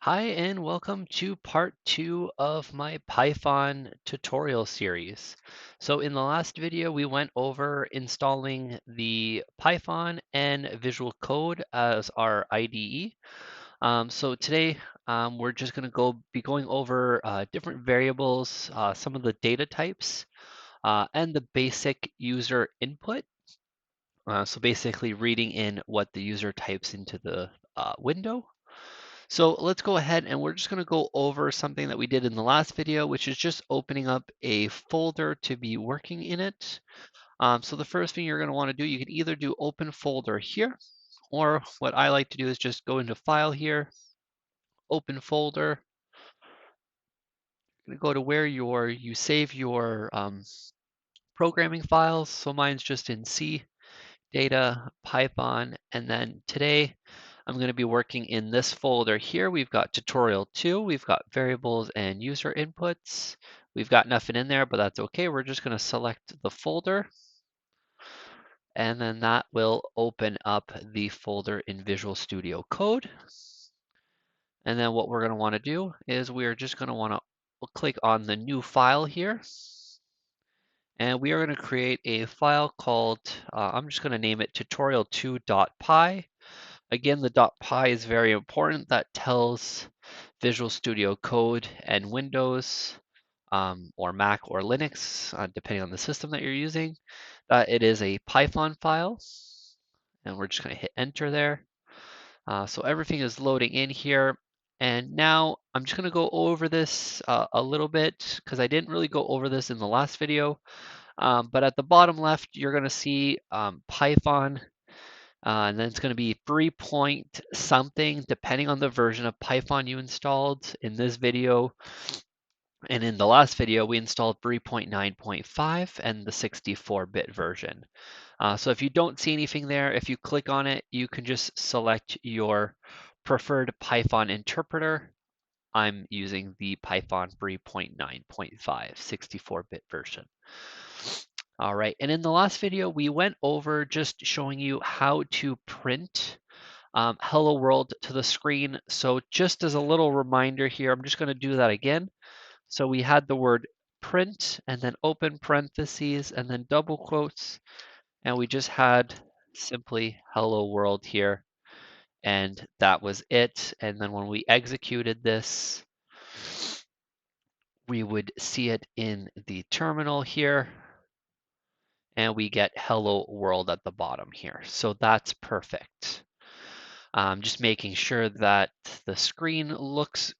Hi, and welcome to part 2 of my Python tutorial series. So in the last video, we went over installing the Python and Visual Code as our IDE. So today, we're just going to be going over different variables, some of the data types, and the basic user input. So basically reading in what the user types into the window. So let's go ahead and we're just going to go over something that we did in the last video, which is just opening up a folder to be working in it. So the first thing you're going to want to do, you can either do open folder here, or what I like to do is just go into file here, open folder, go to where you save your programming files. So mine's just in C, data, Python, and then today I'm going to be working in this folder here. We've got tutorial 2, we've got variables and user inputs. We've got nothing in there, but that's okay. We're just going to select the folder, and then that will open up the folder in Visual Studio Code. And then what we're going to want to do is we're just going to want to click on the new file here. And we are going to create a file called, I'm just going to name it tutorial2.py. Again, the .py is very important. That tells Visual Studio Code and Windows or Mac or Linux, depending on the system that you're using, that it is a Python file. And we're just going to hit enter there. So everything is loading in here. And now I'm just going to go over this a little bit because I didn't really go over this in the last video. But at the bottom left, you're going to see Python. And then it's going to be 3 point something, depending on the version of Python you installed. In this video and in the last video, we installed 3.9.5 and the 64-bit version. So if you don't see anything there, if you click on it, you can just select your preferred Python interpreter. I'm using the Python 3.9.5 64-bit version. All right, and in the last video, we went over just showing you how to print hello world to the screen. So just as a little reminder here, I'm just going to do that again. So we had the word print and then open parentheses and then double quotes, and we just had simply hello world here, and that was it. And then when we executed this, we would see it in the terminal here, and we get hello world at the bottom here. So that's perfect. Just making sure that the screen looks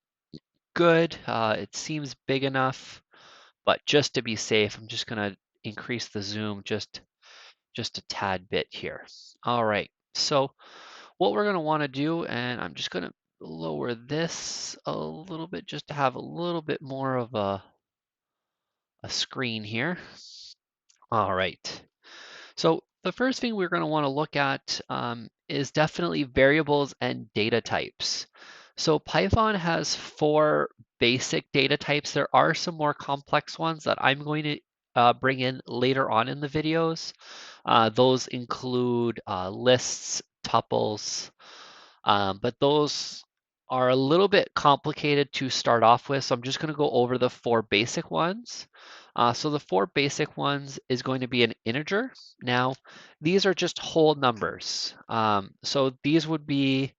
good. It seems big enough, but just to be safe, I'm just going to increase the zoom just a tad bit here. All right, so what we're going to want to do, and I'm just going to lower this a little bit just to have a little bit more of a screen here. All right. So the first thing we're going to want to look at is definitely variables and data types. So Python has 4 basic data types. There are some more complex ones that I'm going to bring in later on in the videos. Those include lists, tuples, but those are a little bit complicated to start off with. So I'm just going to go over the 4 basic ones. So the 4 basic ones is going to be an integer. Now, these are just whole numbers. So these would be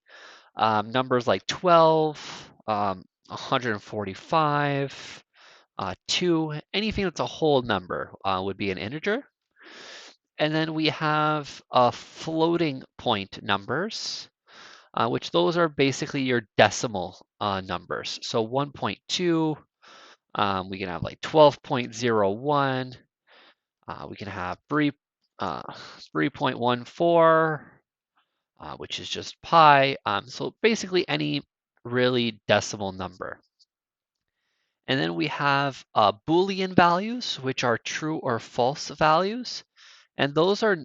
numbers like 12, 145, 2, anything that's a whole number would be an integer. And then we have floating point numbers, which those are basically your decimal numbers. So 1.2, we can have like 12.01, we can have 3.14, which is just pi. So basically any really decimal number. And then we have Boolean values, which are true or false values. And those are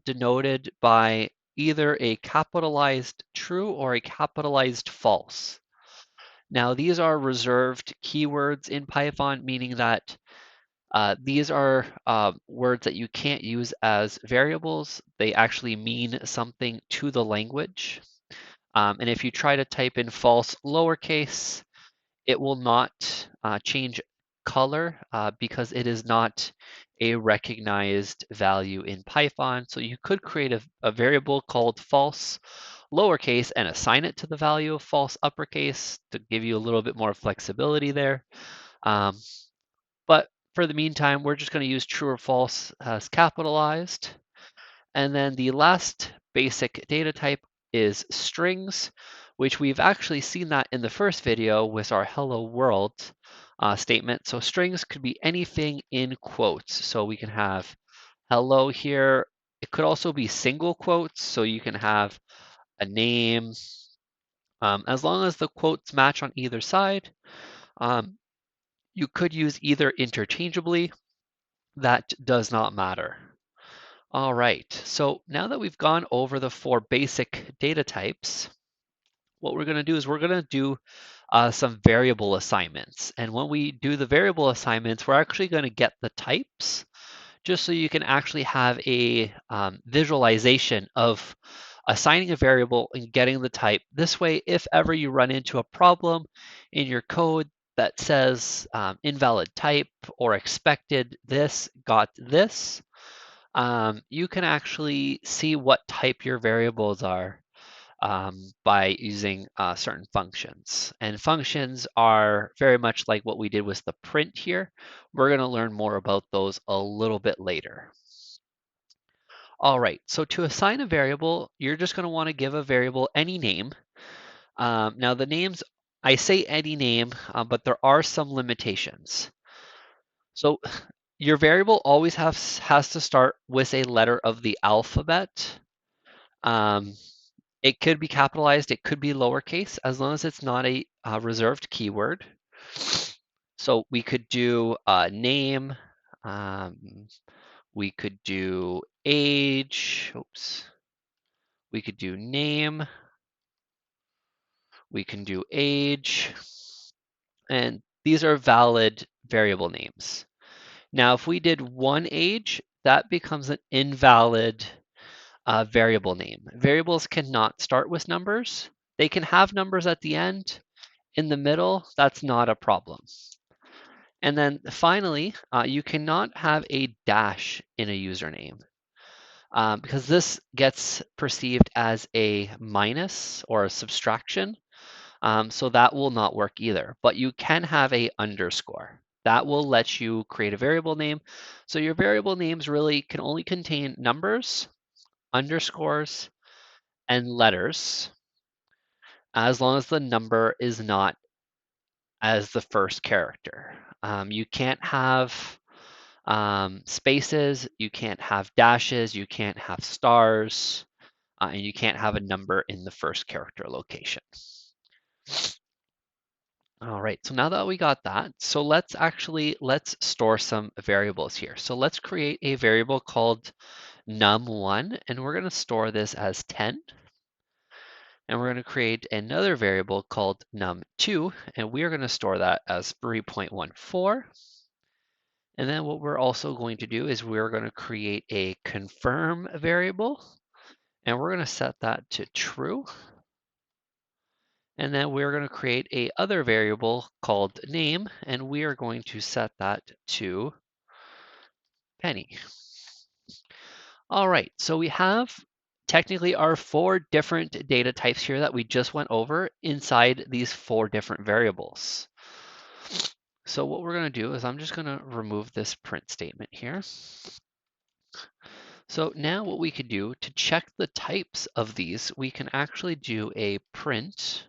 denoted by either a capitalized true or a capitalized false. Now, these are reserved keywords in Python, meaning that these are words that you can't use as variables. They actually mean something to the language. And if you try to type in false lowercase, it will not change color because it is not a recognized value in Python. So you could create a variable called false lowercase and assign it to the value of false uppercase to give you a little bit more flexibility there. But for the meantime, we're just going to use true or false as capitalized. And then the last basic data type is strings, which we've actually seen that in the first video with our hello world statement. So strings could be anything in quotes. So we can have hello here. It could also be single quotes. So you can have a name. As long as the quotes match on either side, you could use either interchangeably. That does not matter. All right, so now that we've gone over the 4 basic data types, what we're going to do is we're going to do some variable assignments. And when we do the variable assignments, we're actually going to get the types just so you can actually have a visualization of assigning a variable and getting the type. This way, if ever you run into a problem in your code that says invalid type or expected this, got this, you can actually see what type your variables are by using certain functions. And functions are very much like what we did with the print here. We're going to learn more about those a little bit later. All right, so to assign a variable, you're just going to want to give a variable any name. Now the names, I say any name, but there are some limitations. So your variable always has to start with a letter of the alphabet. It could be capitalized, it could be lowercase, as long as it's not a reserved keyword. So we could do name, we could do age, oops. We could do name, we can do age, and these are valid variable names. Now, if we did one age, that becomes an invalid variable name. Variables cannot start with numbers. They can have numbers at the end. In the middle, that's not a problem. And then finally, you cannot have a dash in a username because this gets perceived as a minus or a subtraction. So that will not work either. But you can have a underscore. That will let you create a variable name. So your variable names really can only contain numbers, underscores, and letters, as long as the number is not as the first character. You can't have spaces, you can't have dashes, you can't have stars, and you can't have a number in the first character location. All right, so now that we got that, so let's store some variables here. So let's create a variable called num1, and we're going to store this as 10. And we're going to create another variable called num2, and we are going to store that as 3.14. And then what we're also going to do is we're going to create a confirm variable, and we're going to set that to true. And then we're going to create a other variable called name, and we are going to set that to penny. All right, so we have technically our 4 different data types here that we just went over inside these 4 different variables. So what we're going to do is I'm just going to remove this print statement here. So now what we could do to check the types of these, we can actually do a print,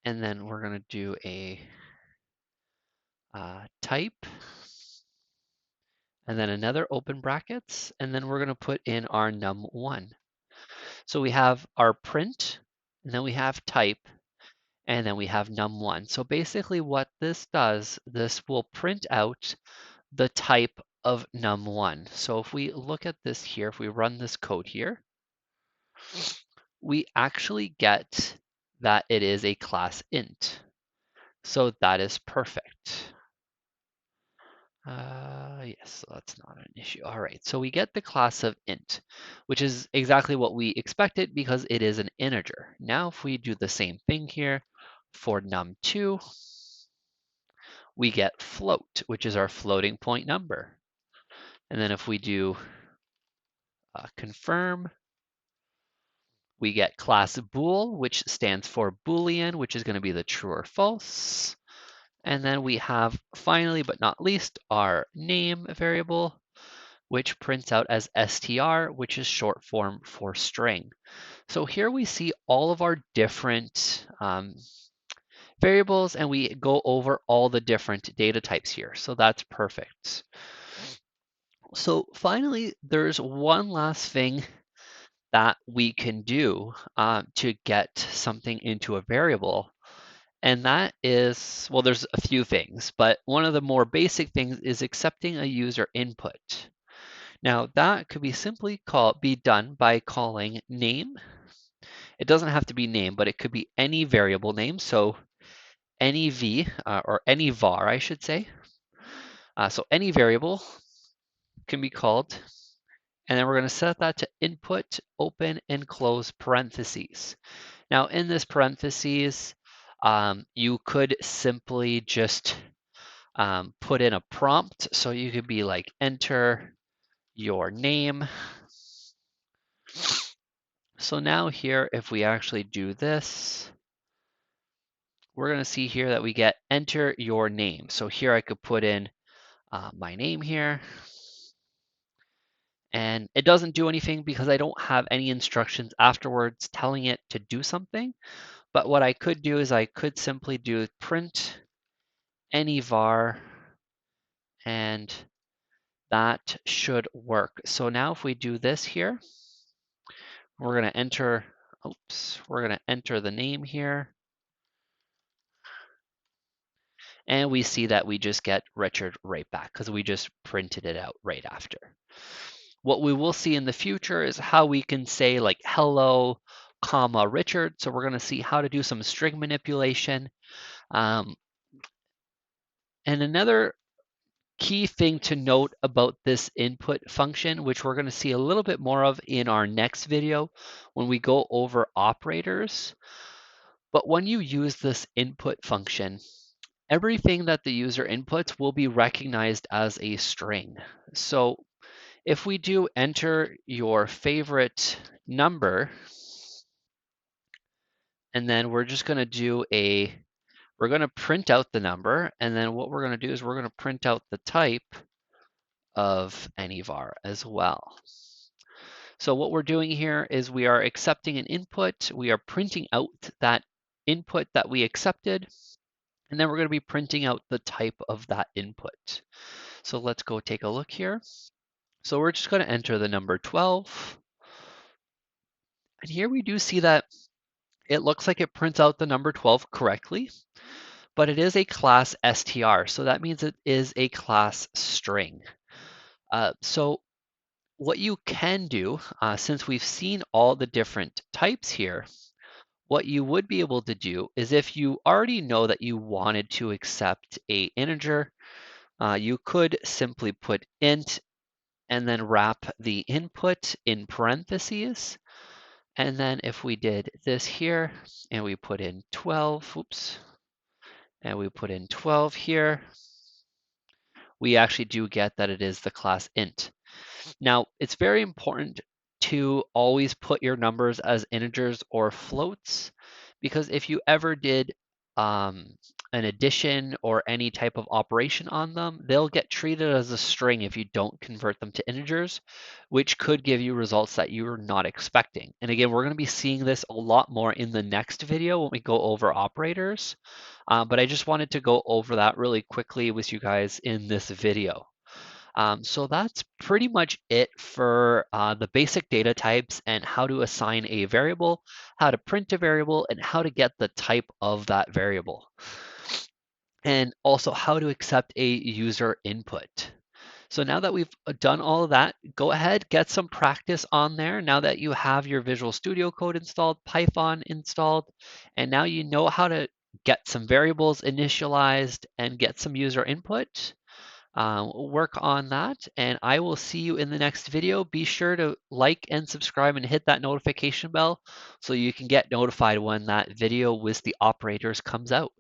and then we're going to do a type, and then another open brackets, and then we're going to put in our num1. So we have our print, and then we have type, and then we have num1. So basically what this does, this will print out the type of num1. So if we look at this here, if we run this code here, we actually get that it is a class int. So that is perfect. Yes, so that's not an issue. All right, so we get the class of int, which is exactly what we expected because it is an integer. Now, if we do the same thing here for num2, we get float, which is our floating point number. And then if we do confirm, we get class bool, which stands for Boolean, which is going to be the true or false. And then we have, finally but not least, our name variable, which prints out as str, which is short form for string. So here we see all of our different variables, and we go over all the different data types here. So that's perfect. So finally, there's one last thing that we can do to get something into a variable. And that is, well, there's a few things, but one of the more basic things is accepting a user input. Now that could be simply be done by calling name. It doesn't have to be name, but it could be any variable name. So any v or any var, I should say. So any variable can be called, and then we're going to set that to input, open and close parentheses. Now in this parentheses, you could simply just put in a prompt. So you could be like, enter your name. So now here, if we actually do this, we're going to see here that we get enter your name. So here I could put in my name here. And it doesn't do anything because I don't have any instructions afterwards telling it to do something. But what I could do is I could simply do print any var, and that should work. So now if we do this here, we're going to enter, we're going to enter the name here. And we see that we just get Richard right back because we just printed it out right after. What we will see in the future is how we can say like hello, comma, Richard. So we're going to see how to do some string manipulation. And another key thing to note about this input function, which we're going to see a little bit more of in our next video when we go over operators. But when you use this input function, everything that the user inputs will be recognized as a string. So if we do enter your favorite number, and then we're just going to do we're going to print out the number, and then what we're going to do is we're going to print out the type of any var as well. So what we're doing here is we are accepting an input, we are printing out that input that we accepted, and then we're going to be printing out the type of that input. So let's go take a look here. So we're just going to enter the number 12. And here we do see that it looks like it prints out the number 12 correctly, but it is a class str. So that means it is a class string. So what you can do, since we've seen all the different types here, what you would be able to do is if you already know that you wanted to accept a integer, you could simply put int and then wrap the input in parentheses. And then if we did this here and we put in 12, and we put in 12 here, we actually do get that it is the class int. Now, it's very important to always put your numbers as integers or floats, because if you ever did an addition or any type of operation on them, they'll get treated as a string if you don't convert them to integers, which could give you results that you're not expecting. And again, we're going to be seeing this a lot more in the next video when we go over operators. But I just wanted to go over that really quickly with you guys in this video. So that's pretty much it for the basic data types and how to assign a variable, how to print a variable, and how to get the type of that variable. And also how to accept a user input. So now that we've done all of that, go ahead, get some practice on there. Now that you have your Visual Studio Code installed, Python installed, and now you know how to get some variables initialized and get some user input. work on that, and I will see you in the next video. Be sure to like and subscribe and hit that notification bell so you can get notified when that video with the operators comes out.